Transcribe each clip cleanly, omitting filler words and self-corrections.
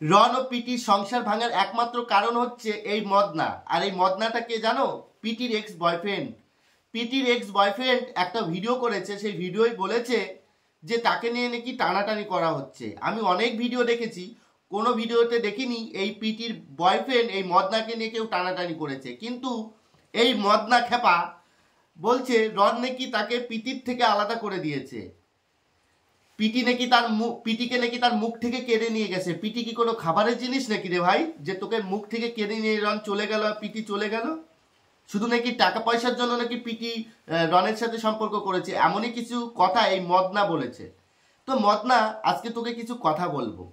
রন ও পিটির সংসার ভাঙার একমাত্র কারণ হচ্ছে এই মদনা। আর এই মদনাটা কে জানো? পিটির এক্স বয়ফ্রেন্ড। পিটির এক্স বয়ফ্রেন্ড একটা ভিডিও করেছে, সেই ভিডিওই বলেছে যে তাকে নিয়ে নাকি টানাটানি করা হচ্ছে। আমি অনেক ভিডিও দেখেছি, কোনো ভিডিওতে দেখিনি এই পিটির বয়ফ্রেন্ড এই মদনাকে নিয়ে কেউ টানাটানি করেছে। কিন্তু এই মদনা খেপা বলছে রন নাকি তাকে পিটির থেকে আলাদা করে দিয়েছে। পিটিকে নাকি তার মুখ থেকে কেড়ে নিয়ে গেছে। পিটি কি কোনো খাবারের জিনিস নাকি রে ভাই, যে তোকে মুখ থেকে কেড়ে নিয়ে রন চলে গেল, পিটি চলে গেল? শুধু নাকি টাকা পয়সার জন্য নাকি পিটি রনের সাথে সম্পর্ক করেছে, এমনই কিছু কথা এই মদনা বলেছে। তো মদনা, আজকে তোকে কিছু কথা বলবো,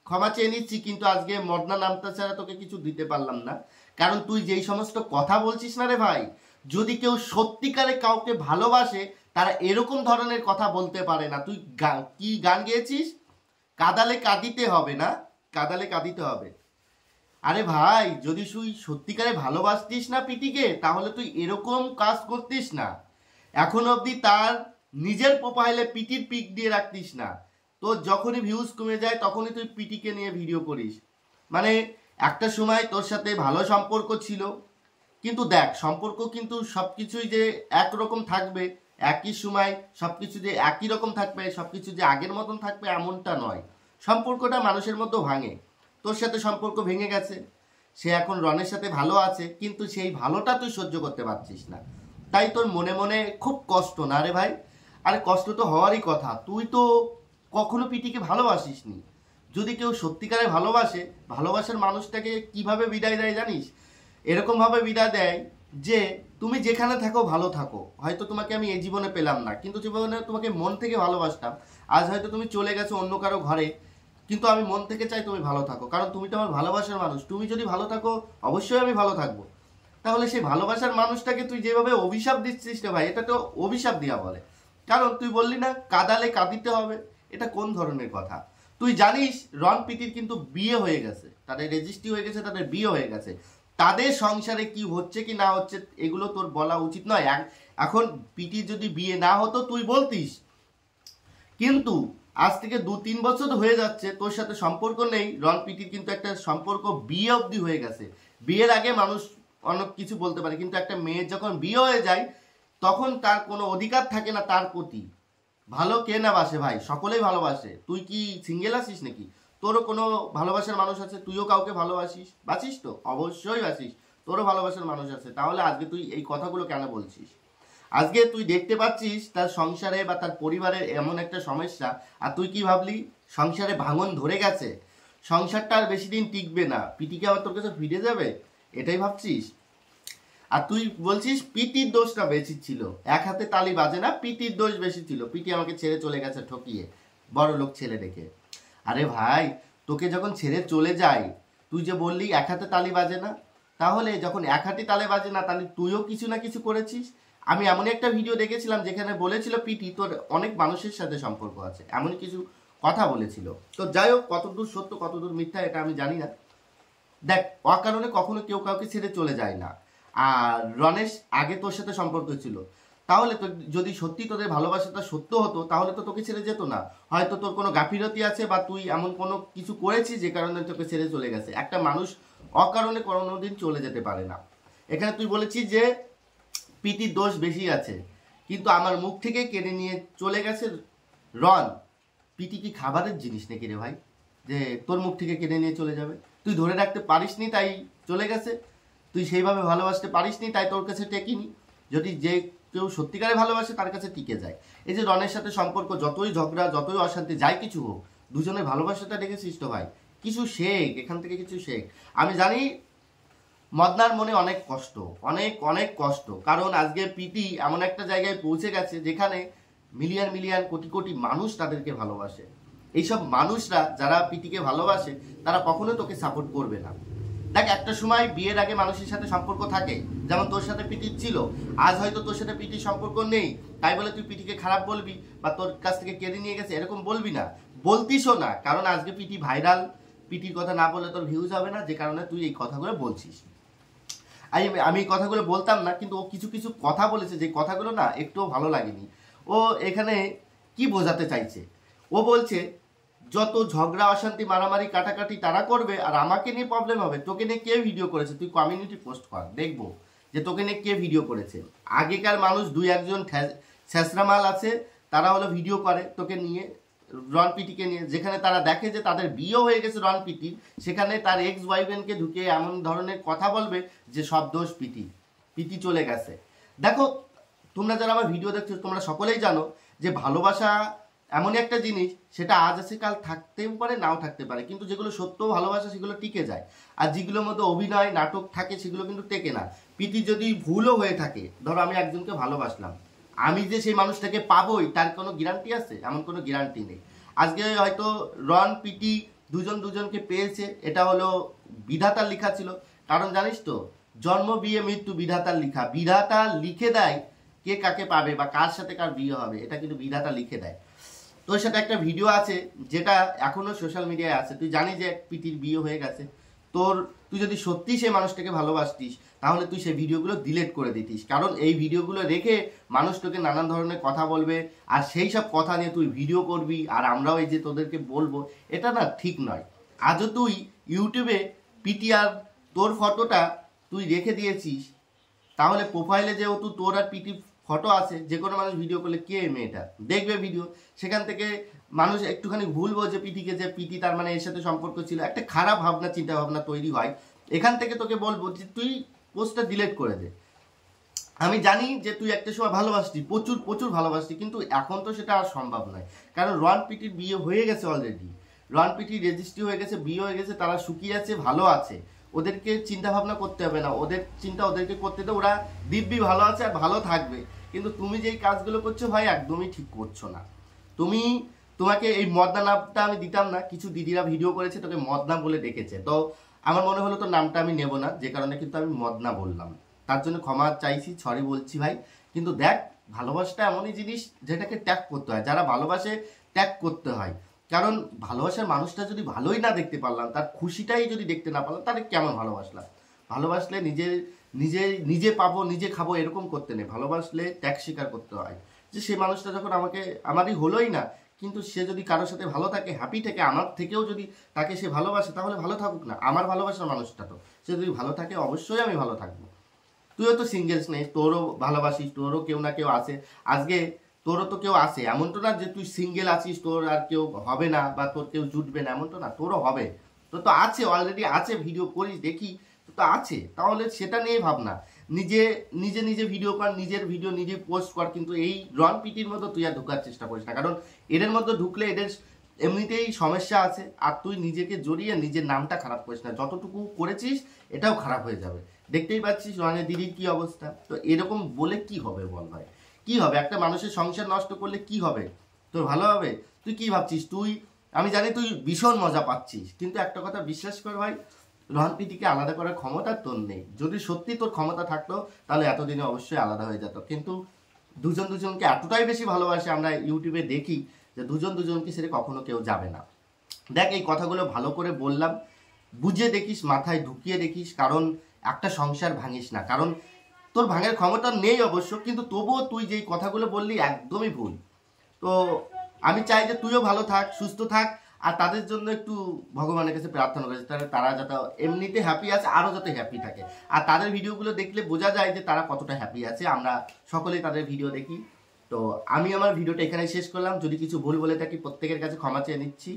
ক্ষমা চেয়ে নিচ্ছি, কিন্তু আজকে মদনা নামটা ছাড়া তোকে কিছু দিতে পারলাম না। কারণ তুই যেই সমস্ত কথা বলছিস না রে ভাই, যদি কেউ সত্যিকারে কাউকে ভালোবাসে তারা এরকম ধরনের কথা বলতে পারে না। তুই কি গান গেয়েছিস? কাদালে কাঁদিতে হবে না, কাদালে কাঁদিতে হবে। আরে ভাই, যদি তুই সত্যিকারে ভালোবাসতিস না পিটিকে, তাহলে তুই এরকম কাজ করতিস না। এখন অবধি তার নিজের প্রোফাইলে পিটির পিক দিয়ে রাখতিস না। তো যখনই ভিউজ কমে যায় তখনই তুই পিটিকে নিয়ে ভিডিও করিস। মানে একটা সময় তোর সাথে ভালো সম্পর্ক ছিল, কিন্তু দেখ, সম্পর্ক কিন্তু সব কিছুই যে একরকম থাকবে, একই সময় সব কিছু যে একই রকম থাকবে, সব কিছু যে আগের মতন থাকবে এমনটা নয়। সম্পর্কটা মানুষের মধ্যে ভাঙে। তোর সাথে সম্পর্ক ভেঙে গেছে, সে এখন রনের সাথে ভালো আছে, কিন্তু সেই ভালোটা তুই সহ্য করতে পারছিস না, তাই তোর মনে মনে খুব কষ্ট, না রে ভাই? আরে কষ্ট তো হওয়ারই কথা। তুই তো কখনো পিটিকে ভালোবাসিস নি। যদি কেউ সত্যিকারে ভালোবাসে, ভালোবাসার মানুষটাকে কিভাবে বিদায় দেয় জানিস? এরকমভাবে বিদায় দেয় যে তুমি যেখানে থাকো ভালো থাকো, হয়তো তোমাকে আমি এই জীবনে পেলাম না, কিন্তু জীবনে তোমাকে মন থেকে ভালোবাসতাম। আজ হয়তো তুমি চলে গেছো অন্য কারো ঘরে, কিন্তু আমি মন থেকে চাই তুমি ভালো থাকো, কারণ তুমি তো আমার ভালোবাসার মানুষ। তুমি যদি ভালো থাকো অবশ্যই আমি ভালো থাকবো। তাহলে সেই ভালোবাসার মানুষটাকে তুই যেভাবে অভিশাপ দিচ্ছিস রে ভাই, এটা তো অভিশাপ দেওয়া বলে। কারণ তুই বললি না কাদালে কাঁদিতে হবে, এটা কোন ধরনের কথা? তুই জানিস রন পিটির কিন্তু বিয়ে হয়ে গেছে, তাদের রেজিস্ট্রি হয়ে গেছে, তাদের বিয়ে হয়ে গেছে। তাদের সংসারে কি হচ্ছে কি না হচ্ছে এগুলো তোর বলা উচিত নয়। এখন পিটির যদি বিয়ে না হতো তুই বলতিস, কিন্তু আজ থেকে 2-3 বছর হয়ে যাচ্ছে তোর সাথে সম্পর্ক নেই। রন পিটির কিন্তু একটা সম্পর্ক বিয়ে অবধি হয়ে গেছে। বিয়ের আগে মানুষ অনেক কিছু বলতে পারে, কিন্তু একটা মেয়ের যখন বিয়ে হয়ে যায় তখন তার কোনো অধিকার থাকে না তার প্রতি। ভালো কে না বাসে ভাই, সকলেই ভালোবাসে। তুই কি সিঙ্গেল আছিস নাকি? তোরও কোনো ভালোবাসার মানুষ আছে, তুইও কাউকে ভালোবাসিস, বাসিস তো? অবশ্যই বাসিস, তোরও ভালোবাসার মানুষ আছে। তাহলে আজকে তুই এই কথাগুলো কেন বলছিস? আজকে তুই দেখতে পাচ্ছিস তার সংসারে বা তার পরিবারের এমন একটা সমস্যা, আর তুই কি ভাবলি সংসারে ভাঙন ধরে গেছে, সংসারটা আর বেশি দিন টিকবে না, পিটিকে আবার তোর কাছে ফিরে যাবে, এটাই ভাবছিস? আর তুই বলছিস পিটির দোষটা বেশি ছিল। এক হাতে তালি বাজে না, পিটির দোষ বেশি ছিল। পিটি আমাকে ছেড়ে চলে গেছে ঠকিয়ে, বড় লোক ছেলে দেখে। আরে ভাই, তোকে যখন ছেড়ে চলে যায়, তুই যে বললি এক হাতে তালি বাজে না, তাহলে যখন এক হাতে তালি বাজে না, তাহলে তুইও কিছু না কিছু করেছিস। আমি এমন একটা ভিডিও দেখেছিলাম যেখানে বলেছিল পিটি তোর অনেক মানুষের সাথে সম্পর্ক আছে, এমন কিছু কথা বলেছিল। তো যাই হোক, কতদূর সত্য কতদূর মিথ্যা এটা আমি জানি না। দেখ, অকারণে কখনো কেউ কাউকে ছেড়ে চলে যায় না। আর রনেশ আগে তোর সাথে সম্পর্ক ছিল, তাহলে তো যদি সত্যি তোদের ভালোবাসাটা সত্য হতো তাহলে তো তোকে ছেড়ে যেত না। হয়তো তোর কোনো গাফিলতি আছে বা তুই এমন কোনো কিছু করেছিস যে কারণে তোকে ছেড়ে চলে গেছে। একটা মানুষ অকারণে কোনোদিন চলে যেতে পারে না। এখানে তুই বলেছিস যে পিটির দোষ বেশি আছে, কিন্তু আমার মুখ থেকে কেড়ে নিয়ে চলে গেছে রন। পিটি কি খাবারের জিনিস নাকি রে ভাই, যে তোর মুখ থেকে কেড়ে নিয়ে চলে যাবে? তুই ধরে রাখতে পারিসনি তাই চলে গেছে, তুই সেইভাবে ভালোবাসতে পারিসনি তাই তোর কাছে টেকিনি। যদি যে কেউ সত্যিকারে ভালোবাসে তার কাছে টিকে যায়। এই যে রনের সাথে সম্পর্ক, যতই ঝগড়া যতই অশান্তি যাই কিছু হোক, দুজনের ভালোবাসাটা দেখেছিস তো ভাই? কিছু শেখ, এখান থেকে কিছু শেখ। আমি জানি মদনার মনে অনেক কষ্ট, অনেক অনেক কষ্ট, কারণ আজকে পিটি এমন একটা জায়গায় পৌঁছে গেছে যেখানে মিলিয়ন মিলিয়ন কোটি কোটি মানুষ তাদেরকে ভালোবাসে। এইসব মানুষরা যারা পিটিকে ভালোবাসে তারা কখনো তোকে সাপোর্ট করবে না। দেখ, একটা সময় বিয়ের আগে মানুষের সাথে সম্পর্ক থাকে, যেমন তোর সাথে পিটির ছিল। আজ হয়তো তোর সাথে পিটির সম্পর্ক নেই, তাই বলে তুই পিটিকে খারাপ বলবি বা তোর কাছ থেকে কেড়ে নিয়ে গেছে এরকম বলবি না, বলতিসও না। কারণ আজকে পিটি ভাইরাল, পিটির কথা না বললে তোর ভিউজ হবে না, যে কারণে তুই এই কথাগুলো বলছিস। আমি এই কথাগুলো বলতাম না, কিন্তু ও কিছু কিছু কথা বলেছে যে কথাগুলো না একটুও ভালো লাগেনি। ও এখানে কি বোঝাতে চাইছে? ও বলছে যত ঝগড়া অশান্তি মারামারি কাটাকাটি তারা করবে, আর আমাকে নিয়ে প্রবলেম হবে। তোকে নিয়ে কে ভিডিও করেছে তুই কমিউনিটি পোস্ট কর, দেখবো যে তোকে নিয়ে কে ভিডিও করেছে। আগেকার মানুষ দুই একজন ছেঁচড়া মাল আছে, তারা হলো ভিডিও করে তোকে নিয়ে, রন পিটিকে নিয়ে, যেখানে তারা দেখে যে তাদের বিয়ে হয়ে গেছে রন পিটি, সেখানে তার এক্স বয়ফ্রেন্ডকে ঢুকে এমন ধরনের কথা বলবে যে সব দোষ পিটি, পিটি চলে গেছে। দেখো তোমরা যারা আমার ভিডিও দেখছো তোমরা সকলেই জানো যে ভালোবাসা এমনই একটা জিনিস, সেটা আজ আছে কাল থাকতেও পারে নাও থাকতে পারে, কিন্তু যেগুলো সত্য ভালোবাসা সেগুলো টিকে যায়, আর যেগুলোর মধ্যে অভিনয় নাটক থাকে সেগুলো কিন্তু টেকে না। প্রীতি যদি ভুলও হয়ে থাকে, ধরো আমি একজনকে ভালোবাসলাম, আমি যে সেই মানুষটাকে পাবোই তার কোনো গ্যারান্টি আছে? এমন কোনো গ্যারান্টি নেই। আজকে হয়তো রন পিটি দুজনকে পেয়েছে, এটা হলো বিধাতার লেখা ছিল। কারণ জানিস তো, জন্ম বিয়ে মৃত্যু বিধাতার লেখা, বিধাতা লিখে দেয় কে কাকে পাবে বা কার সাথে কার বিয়ে হবে, এটা কিন্তু বিধাতা লিখে দেয়। তোর সাথে একটা ভিডিও আছে যেটা এখনো সোশ্যাল মিডিয়ায় আছে, তুই জানিস যে পিটির বিয়ে হয়ে গেছে, তুই যদি সত্যি সেই মানুষটাকে ভালোবাসতিস তাহলে তুই সেই ভিডিওগুলো ডিলিট করে দিতিস। কারণ এই ভিডিওগুলো রেখে মানুষ তোকে নানান ধরনের কথা বলবে, আর সেই সব কথা নিয়ে তুই ভিডিও করবি, আর আমরাও এই যে তোদেরকে বলবো, এটা না ঠিক নয়। আজও তুই ইউটিউবে পিটি আর তোর ফটোটা তুই রেখে দিয়েছিস, তাহলে প্রোফাইলে যেহেতু তোর আর পিটি ফটো আছে, যে কোনো মানুষ ভিডিও করলে কে মেয়েটা দেখবে ভিডিও, সেখান থেকে মানুষ একটুখানি ভুলবো যে পিটিকে, যে পিটি তার মানে এর সাথে সম্পর্ক ছিল, একটা খারাপ ভাবনা চিন্তা ভাবনা তৈরি হয়। এখান থেকে তোকে বলবো যে তুই পোস্টটা ডিলিট করে দে। আমি জানি যে তুই একটা সময় ভালোবাসতি, প্রচুর প্রচুর ভালোবাসতি, কিন্তু এখন তো সেটা আর সম্ভব নয়। কারণ রন পিটির বিয়ে হয়ে গেছে অলরেডি, রন পিটির রেজিস্ট্রি হয়ে গেছে, বিয়ে হয়ে গেছে, তারা সুখী আছে, ভালো আছে, ওদেরকে চিন্তা ভাবনা করতে হবে না, ওদের চিন্তা ওদেরকে করতে দে, ওরা দিব্যি ভালো আছে আর ভালো থাকবে। কিন্তু তুমি যেই কাজগুলো করছো ভাই একদমই ঠিক করছো না। তোমাকে এই মদনা নামটা আমি দিতাম না, কিছু দিদিরা ভিডিও করেছে তোকে মদনা বলে ডেকেছে, তো আমার মনে হলো তোর নামটা আমি নেব না, যে কারণে কিন্তু আমি মদনা বললাম, তার জন্য ক্ষমা চাইছি, সরি বলছি ভাই। কিন্তু দেখ, ভালোবাসাটা এমনই জিনিস যেটাকে ত্যাগ করতে হয়, যারা ভালোবাসে ত্যাগ করতে হয়। কারণ ভালোবাসার মানুষটা যদি ভালোই না দেখতে পারলাম, তার খুশিটাই যদি দেখতে না পারলাম, তাহলে কেমন ভালোবাসলাম? ভালোবাসলে নিজে পাবো নিজে খাবো এরকম করতে নেই, ভালোবাসলে ত্যাগ স্বীকার করতে হয়। যে সে মানুষটা যখন আমারই হলোই না, কিন্তু সে যদি কারোর সাথে ভালো থাকে, হ্যাপি থাকে, আমার থেকেও যদি তাকে সে ভালোবাসে, তাহলে ভালো থাকুক না, আমার ভালোবাসার মানুষটা তো সে যদি ভালো থাকে অবশ্যই আমি ভালো থাকবো। তুইও তো সিঙ্গেলস নেই, তোরও ভালোবাসিস, তোরও কেউ না কেউ আছে, আজকে তোরও তো কেউ আছে, এমন তো না যে তুই সিঙ্গেল আছিস তোর আর কেউ হবে না বা তোর কেউ জুটবে না, এমন তো না, তোরও হবে, তোর তো আছে, অলরেডি আছে, ভিডিও করিস দেখি তো আছে, তাহলে সেটা নিয়ে ভাবনা, নিজে নিজে ভিডিও কর, নিজের ভিডিও নিজে পোস্ট কর, কিন্তু এই রন পিটির মতো তুই আর ঢোকার চেষ্টা করিস না, কারণ এদের মধ্যে ঢুকলে এদের এমনিতেই সমস্যা আছে, আর তুই নিজেকে জড়িয়ে নিজের নামটা খারাপ করিস না, যতটুকু করেছিস এটাও খারাপ হয়ে যাবে। দেখতেই পাচ্ছিস রনের দিদির কি অবস্থা, তো এরকম বলে কি হবে বল ভাই, কি হবে? একটা মানুষের সংসার নষ্ট করলে কি হবে? তোর ভালো হবে? তুই কি ভাবছিস? আমি জানি তুই ভীষণ মজা পাচ্ছিস, কিন্তু একটা কথা বিশ্বাস কর ভাই, রন পিটিকে আলাদা করার ক্ষমতা তোর নেই। যদি সত্যি তোর ক্ষমতা থাকতো তাহলে এতদিনে অবশ্যই আলাদা হয়ে যেত, কিন্তু দুজনকে এতটাই বেশি ভালোবাসে, আমরা ইউটিউবে দেখি যে দুজনকে ছেড়ে কখনো কেউ যাবে না। দেখ, এই কথাগুলো ভালো করে বললাম, বুঝে দেখিস, মাথায় ঢুকিয়ে দেখিস, কারণ একটা সংসার ভাঙিস না, কারণ তোর ভাঙার ক্ষমতা নেই অবশ্য, কিন্তু তবুও তুই যেই কথাগুলো বললি একদমই ভুল। তো আমি চাই যে তুইও ভালো থাক, সুস্থ থাক, আর তাদের জন্য একটু ভগবানের কাছে প্রার্থনা করেছে তারা যাতে এমনিতে হ্যাপি আছে, আরও যাতে হ্যাপি থাকে, আর তাদের ভিডিওগুলো দেখলে বোঝা যায় যে তারা কতটা হ্যাপি আছে, আমরা সকলেই তাদের ভিডিও দেখি। তো আমি আমার ভিডিওটা এখানে শেষ করলাম, যদি কিছু ভুল বলে থাকি প্রত্যেকের কাছে ক্ষমা চেয়ে নিচ্ছি।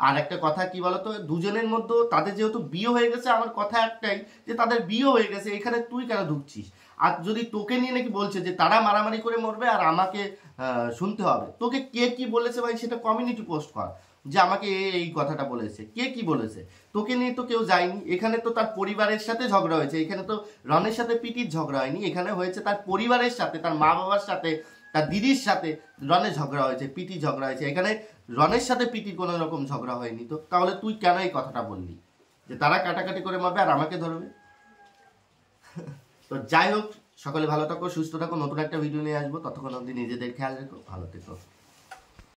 আর একটা কথা কি বলতো, দুজনের মধ্যে তাদের যেহেতু বিয়ে হয়ে গেছে, আমার কথা একটাই যে তাদের বিয়ে হয়ে গেছে, এখানে তুই কেন ঢুকছিস? আর যদি তোকে নিয়ে নাকি বলছে যে তারা মারামারি করে মরবে আর আমাকে শুনতে হবে, তোকে কে কি বলেছে ভাই সেটা কমিউনিটি পোস্ট কর, যে আমাকে এই কথাটা বলেছে, কে কি বলেছে? তোকে নিয়ে তো কেউ যায়নি, এখানে তো তার পরিবারের সাথে ঝগড়া হয়েছে, এখানে তো রনের সাথে পিটির ঝগড়া হয়নি, এখানে হয়েছে তার পরিবারের সাথে, তার মা বাবার সাথে, তার দিদির সাথে রনের ঝগড়া হয়েছে, পিটি ঝগড়া হয়েছে, এখানে রনের সাথে পিটির কোনো রকম ঝগড়া হয়নি। তো তাহলে তুই কেন এই কথাটা বললি যে তারা কাটাকাটি করে মারবে আর আমাকে ধরবে? তো যাই হোক, সকলে ভালো থাকো, সুস্থ থাকো, নতুন একটা ভিডিও নিয়ে আসবো, ততক্ষণ অবধি নিজেদের খেয়াল রেখো, ভালো থেকো।